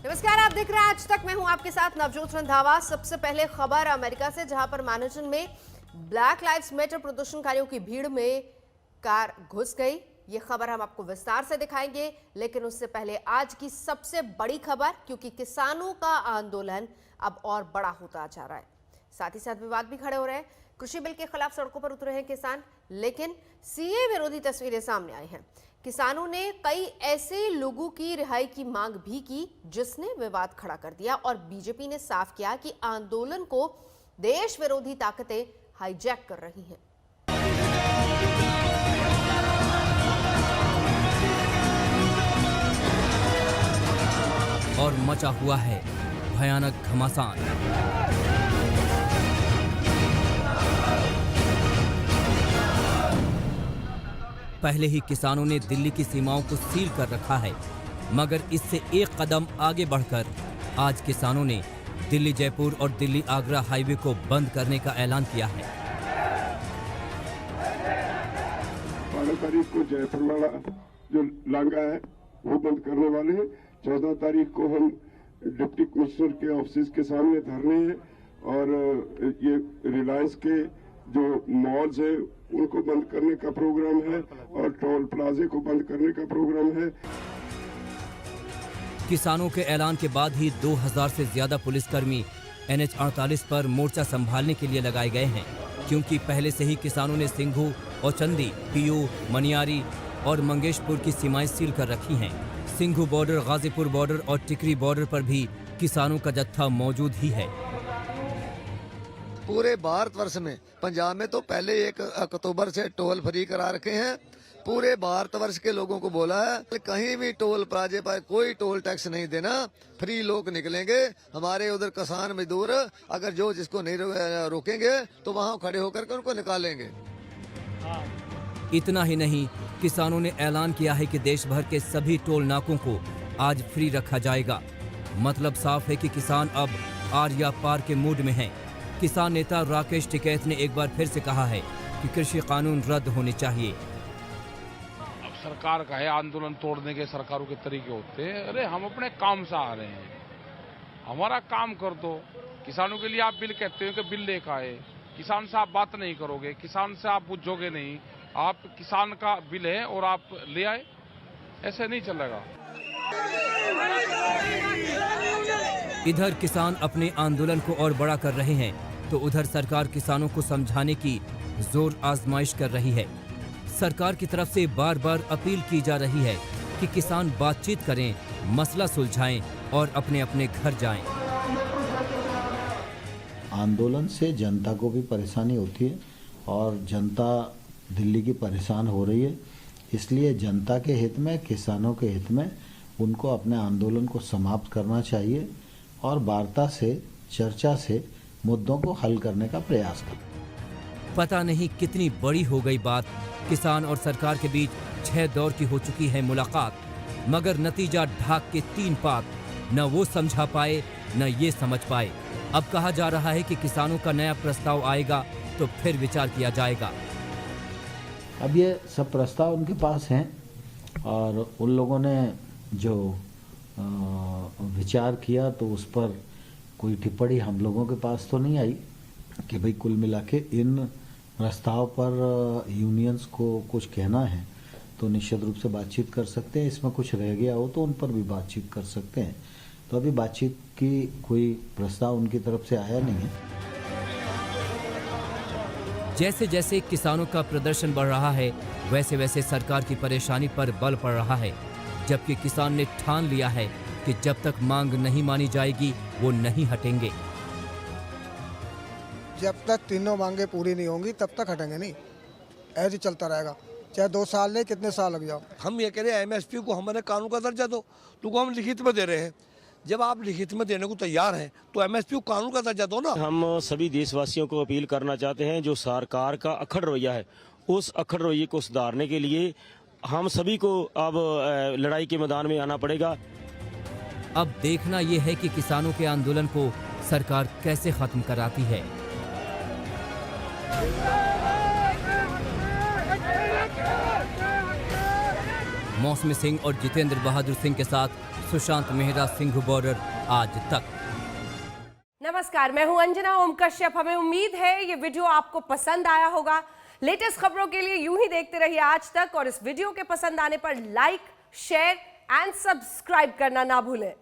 नमस्कार, आप देख रहे हैं आज तक। मैं हूं आपके साथ नवजोत रंधावा। सबसे पहले खबर अमेरिका से, जहां पर मैनहट्टन में ब्लैक लाइव्स मैटर प्रदर्शनकारियों की भीड़ में कार घुस गई। ये खबर हम आपको विस्तार से दिखाएंगे, लेकिन उससे पहले आज की सबसे बड़ी खबर, क्योंकि किसानों का आंदोलन अब और बड़ा होता जा रहा है। साथ ही साथ विवाद भी खड़े हो रहे हैं। कृषि बिल के खिलाफ सड़कों पर उतरे हैं किसान, लेकिन सीए विरोधी तस्वीरें सामने आई हैं। किसानों ने कई ऐसे लोगों की रिहाई की मांग भी की जिसने विवाद खड़ा कर दिया, और बीजेपी ने साफ किया कि आंदोलन को देश विरोधी ताकतें हाईजैक कर रही हैं। और मचा हुआ है भयानक घमासान। पहले ही किसानों ने दिल्ली की सीमाओं को सील कर रखा है, मगर इससे एक कदम आगे बढ़कर आज किसानों ने दिल्ली जयपुर और दिल्ली आगरा हाईवे को बंद करने का ऐलान किया है। 12 तारीख को जयपुर वाला जो लांगा है वो बंद करने वाले हैं। 14 तारीख को हम डिप्टी कमिश्नर के ऑफिस के सामने धरने हैं, और ये रिलायंस के जो मॉल्स है उनको बंद करने का प्रोग्राम है, और टोल प्लाजे को बंद करने का प्रोग्राम है। किसानों के ऐलान के बाद ही 2000 से ज्यादा पुलिसकर्मी NH 48 पर मोर्चा संभालने के लिए लगाए गए हैं, क्योंकि पहले से ही किसानों ने सिंघू, औचंदी, पीओ, मनियारी और मंगेशपुर की सीमाएं सील कर रखी हैं। सिंघू बॉर्डर, गाजीपुर बॉर्डर और टिकरी बॉर्डर पर भी किसानों का जत्था मौजूद ही है। पूरे भारतवर्ष में पंजाब में तो पहले 1 अक्टूबर से टोल फ्री करा रखे हैं। पूरे भारतवर्ष के लोगों को बोला है कहीं भी टोल प्लाजे पर कोई टोल टैक्स नहीं देना, फ्री लोग निकलेंगे। हमारे उधर किसान मजदूर अगर जो जिसको नहीं रोकेंगे तो वहाँ खड़े होकर के उनको निकालेंगे। इतना ही नहीं, किसानों ने ऐलान किया है कि देश भर के सभी टोल नाकों को आज फ्री रखा जाएगा। मतलब साफ है कि किसान अब आर या पार के मूड में हैं। किसान नेता राकेश टिकैत ने एक बार फिर से कहा है कि कृषि कानून रद्द होने चाहिए। अब सरकार का है आंदोलन तोड़ने के, सरकारों के तरीके होते हैं। अरे हम अपने काम से आ रहे हैं, हमारा काम कर दो। किसानों के लिए आप बिल कहते हो कि बिल लेकर आए, किसान से आप बात नहीं करोगे, किसान से आप पूछोगे नहीं, आप किसान का बिल है और आप ले आए, ऐसे नहीं चलेगा। इधर किसान अपने आंदोलन को और बड़ा कर रहे हैं, तो उधर सरकार किसानों को समझाने की जोर आजमाइश कर रही है। सरकार की तरफ से बार बार अपील की जा रही है कि किसान बातचीत करें, मसला सुलझाएं और अपने अपने घर जाएं। आंदोलन से जनता को भी परेशानी होती है, और जनता दिल्ली की परेशान हो रही है। इसलिए जनता के हित में, किसानों के हित में उनको अपने आंदोलन को समाप्त करना चाहिए और वार्ता से, चर्चा से मुद्दों को हल करने का प्रयास करें। पता नहीं कितनी बड़ी हो गई बात। किसान और सरकार के बीच 6 दौर की हो चुकी है मुलाकात, मगर नतीजा ढाक के 3 पात। न वो समझा पाए, न ये समझ पाए। अब कहा जा रहा है कि किसानों का नया प्रस्ताव आएगा तो फिर विचार किया जाएगा। अब ये सब प्रस्ताव उनके पास हैं, और उन लोगों ने जो विचार किया तो उस पर कोई टिप्पणी हम लोगों के पास तो नहीं आई कि भाई कुल मिला के इन प्रस्ताव पर यूनियंस को कुछ कहना है तो निश्चित रूप से बातचीत कर सकते हैं। इसमें कुछ रह गया हो तो उन पर भी बातचीत कर सकते हैं। तो अभी बातचीत की कोई प्रस्ताव उनकी तरफ से आया नहीं है। जैसे जैसे किसानों का प्रदर्शन बढ़ रहा है, वैसे वैसे सरकार की परेशानी पर बल पड़ रहा है, जबकि किसान ने ठान लिया है कि जब तक मांग नहीं मानी जाएगी वो नहीं हटेंगे। जब तक तीनों मांगे पूरी नहीं होंगी तब तक हटेंगे नहीं। ऐसे चलता रहेगा, चाहे 2 साल ले, कितने साल लग जाओ। हम ये कह रहे हैं MSP को हमारे कानून का दर्जा दो, तुमको हम लिखित में दे रहे हैं। जब आप लिखित में देने को तैयार हैं तो MSP को कानून का दर्जा दो ना। हम सभी देशवासियों को अपील करना चाहते हैं, जो सरकार का अखड़ रवैया है उस अखड़ रवैये को सुधारने के लिए हम सभी को अब लड़ाई के मैदान में आना पड़ेगा। अब देखना यह है कि किसानों के आंदोलन को सरकार कैसे खत्म कराती है। मौसमी सिंह और जितेंद्र बहादुर सिंह के साथ सुशांत मेहरा, सिंघू बॉर्डर आज तक। नमस्कार, मैं हूं अंजना ओम कश्यप। हमें उम्मीद है ये वीडियो आपको पसंद आया होगा। लेटेस्ट खबरों के लिए यूं ही देखते रहिए आज तक, और इस वीडियो के पसंद आने पर लाइक, शेयर एंड सब्सक्राइब करना ना भूलें।